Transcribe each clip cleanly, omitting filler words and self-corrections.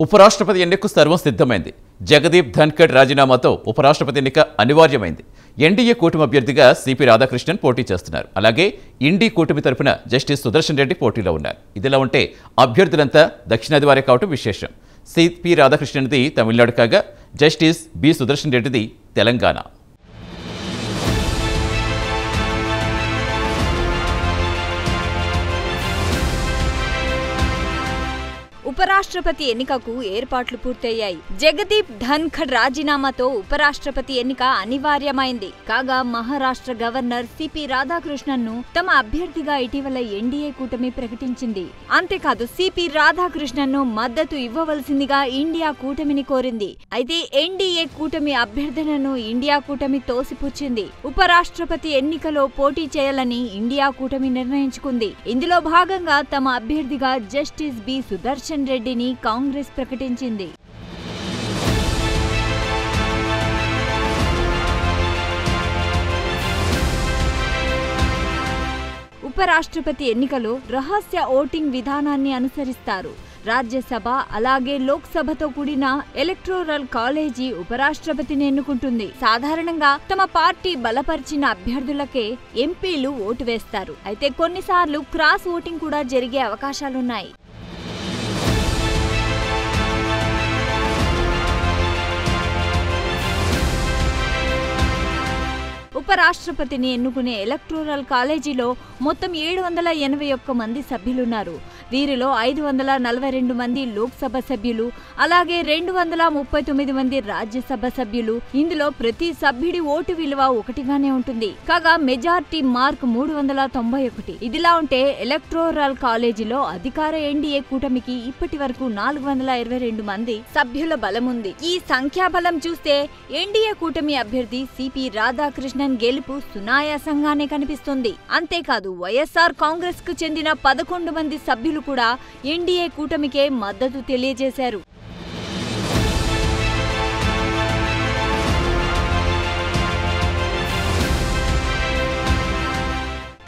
ఉపరాష్ట్రపతి ఎన్నికకు సర్వం సిద్ధమైంది. జగదీప్ ధన్కడ్ రాజీనామాతో ఉపరాష్ట్రపతి ఎన్నిక అనివార్యమైంది. ఎన్డీఏ కూటమి అభ్యర్థిగా సిపి రాధాకృష్ణన్ పోటీ చేస్తున్నారు. అలాగే ఇండీ కూటమి తరపున జస్టిస్ సుదర్శన్ రెడ్డి పోటీలో ఉన్నారు. ఇదిలా ఉంటే అభ్యర్థులంతా దక్షిణాది వారే కావటం విశేషం. సిపి రాధాకృష్ణన్ది తమిళనాడు కాగా జస్టిస్ బి సుదర్శన్ రెడ్డిది తెలంగాణ. ఉపరాష్ట్రపతి ఎన్నికకు ఏర్పాట్లు పూర్తయ్యాయి. జగదీప్ ధన్కడ్ రాజీనామాతో ఉపరాష్ట్రపతి ఎన్నిక అనివార్యమైంది. కాగా మహారాష్ట్ర గవర్నర్ సిపి రాధాకృష్ణన్ ను తమ అభ్యర్థిగా ఇటీవల ఎన్డీఏ కూటమి ప్రకటించింది. అంతేకాదు సిపి రాధాకృష్ణన్ ను మద్దతు ఇవ్వవలసిందిగా ఇండియా కూటమిని కోరింది. అయితే ఎన్డీఏ కూటమి అభ్యర్థనను ఇండియా కూటమి తోసిపుచ్చింది. ఉపరాష్ట్రపతి ఎన్నికలో పోటీ చేయాలని ఇండియా కూటమి నిర్ణయించుకుంది. ఇందులో భాగంగా తమ అభ్యర్థిగా జస్టిస్ బి సుదర్శన్ రెడ్డిని కాంగ్రెస్ ప్రకటించింది. ఉపరాష్ట్రపతి ఎన్నికలో రహస్య ఓటింగ్ విధానాన్ని అనుసరిస్తారు. రాజ్యసభ అలాగే లోక్సభతో కూడిన ఎలక్టోరల్ కాలేజీ ఉపరాష్ట్రపతిని ఎన్నుకుంటుంది. సాధారణంగా తమ పార్టీ బలపరిచిన అభ్యర్థులకే ఎంపీలు ఓటు వేస్తారు. అయితే కొన్నిసార్లు క్రాస్ ఓటింగ్ కూడా జరిగే అవకాశాలున్నాయి. ఉపరాష్ట్రపతిని ఎన్నుకునే ఎలక్టోరల్ కాలేజీలో మొత్తం 781 మంది సభ్యులున్నారు. వీరిలో 542 మంది లోక్సభ సభ్యులు, అలాగే 239 మంది రాజ్యసభ సభ్యులు. ఇందులో ప్రతి సభ్యుడి ఓటు విలువ ఒకటిగానే ఉంటుంది. కాగా మెజార్టీ మార్క్ 391. ఇదిలా ఉంటే ఎలక్టోరల్ కాలేజీలో అధికార ఎన్డీఏ కూటమికి ఇప్పటి వరకు 422 మంది సభ్యుల బలముంది. ఈ సంఖ్యాబలం చూస్తే ఎన్డీఏ కూటమి అభ్యర్థి సిపి రాధాకృష్ణన్ గెలుపు సునాయాసంగానే కనిపిస్తుంది. అంతేకాదు వైఎస్ఆర్ కాంగ్రెస్ కు చెందిన 11 మంది సభ్యులు కూడా ఎన్డీఏ కూటమికే మద్దతు తెలియజేశారు.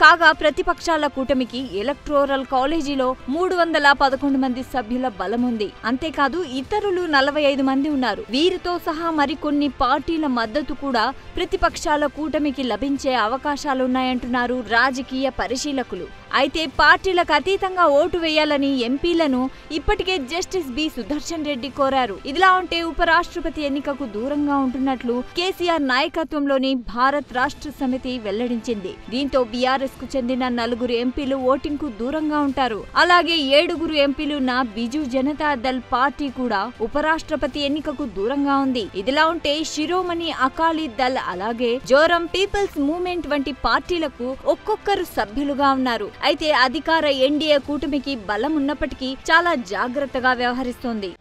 కాగా ప్రతిపక్షాల కూటమికి ఎలక్టోరల్ కాలేజీలో 311 మంది సభ్యుల బలముంది. అంతేకాదు ఇతరులు 45 మంది ఉన్నారు. వీరితో సహా మరికొన్ని పార్టీల మద్దతు కూడా ప్రతిపక్షాల కూటమికి లభించే అవకాశాలున్నాయంటున్నారు రాజకీయ పరిశీలకులు. అయితే పార్టీలకు అతీతంగా ఓటు వేయాలని ఎంపీలను ఇప్పటికే జస్టిస్ బి సుదర్శన్ రెడ్డి కోరారు. ఇదిలా ఉంటే ఉపరాష్ట్రపతి ఎన్నికకు దూరంగా ఉంటున్నట్లు కేసీఆర్ నాయకత్వంలోని భారత్ రాష్ట్ర సమితి వెల్లడించింది. దీంతో బీఆర్ఎస్ కు చెందిన 4 ఎంపీలు ఓటింగ్ కు దూరంగా ఉంటారు. అలాగే 7 ఎంపీలు ఉన్న బిజు జనతా దళ్ పార్టీ కూడా ఉపరాష్ట్రపతి ఎన్నికకు దూరంగా ఉంది. ఇదిలా ఉంటే శిరోమణి అకాలీ దళ్ అలాగే జోరం పీపుల్స్ మూవ్మెంట్ వంటి పార్టీలకు ఒక్కొక్కరు సభ్యులుగా ఉన్నారు. అయితే అధికార ఎన్డీఏ కూటమికి బలం ఉన్నప్పటికీ చాలా జాగ్రత్తగా వ్యవహరిస్తోంది.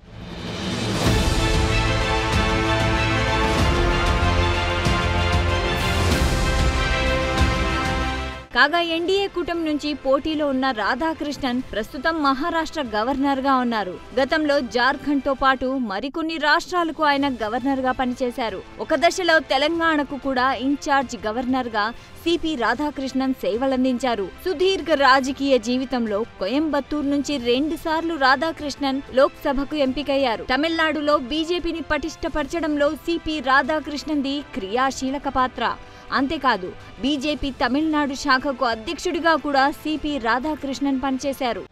కాగా ఎన్డీఏ కూటమి నుంచి పోటీలో ఉన్న రాధాకృష్ణన్ ప్రస్తుతం మహారాష్ట్ర గవర్నర్ గా ఉన్నారు. గతంలో జార్ఖండ్ తో పాటు మరికొన్ని రాష్ట్రాలకు ఆయన గవర్నర్ గా పనిచేశారు. ఒక దశలో తెలంగాణకు కూడా ఇన్ఛార్జ్ గవర్నర్ గా సిపి రాధాకృష్ణన్ సేవలందించారు. సుదీర్ఘ రాజకీయ జీవితంలో కోయంబత్తూర్ నుంచి 2 సార్లు రాధాకృష్ణన్ లోక్సభకు ఎంపికయ్యారు. తమిళనాడులో బీజేపీని పటిష్టపరచడంలో సిపి రాధాకృష్ణన్ది క్రియాశీలక పాత్ర. అంతేకాదు బీజేపీ తమిళనాడు శాఖకు అధ్యక్షుడిగా కూడా సిపి రాధాకృష్ణన్ పనిచేశారు.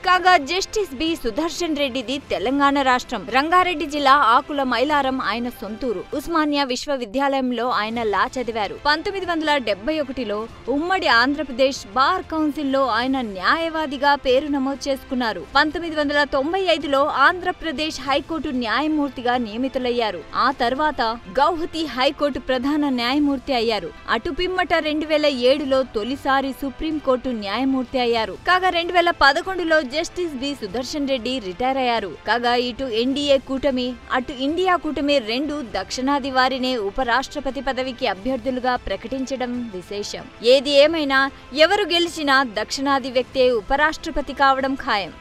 కాగా జస్టిస్ బి సుదర్శన్ రెడ్డిది తెలంగాణ రాష్ట్రం. రంగారెడ్డి జిల్లా ఆకుల మైలారం ఆయన సొంతూరు. ఉస్మానియా విశ్వవిద్యాలయంలో ఆయన లా చదివారు. 1971లో ఉమ్మడి ఆంధ్రప్రదేశ్ బార్ కౌన్సిల్లో ఆయన న్యాయవాదిగా పేరు నమోదు చేసుకున్నారు. 1995లో ఆంధ్రప్రదేశ్ హైకోర్టు న్యాయమూర్తిగా నియమితులయ్యారు. ఆ తర్వాత గౌహతి హైకోర్టు ప్రధాన న్యాయమూర్తి అయ్యారు. అటు పిమ్మట 2007లో తొలిసారి సుప్రీంకోర్టు న్యాయమూర్తి అయ్యారు. కాగా 2011లో justice B Sudarshan Reddy retire అయ్యారు. కాగా ఇటు ఎన్డీఏ కూటమి అటు ఇండియా కూటమి 2 దక్షిణాది వారినే ఉపరాష్ట్రపతి పదవికి అభ్యర్థులుగా ప్రకటించడం విశేషం. ఏది ఏమైనా ఎవరు గెలిచినా దక్షిణాది వ్యక్తే ఉపరాష్ట్రపతి కావడం ఖాయం.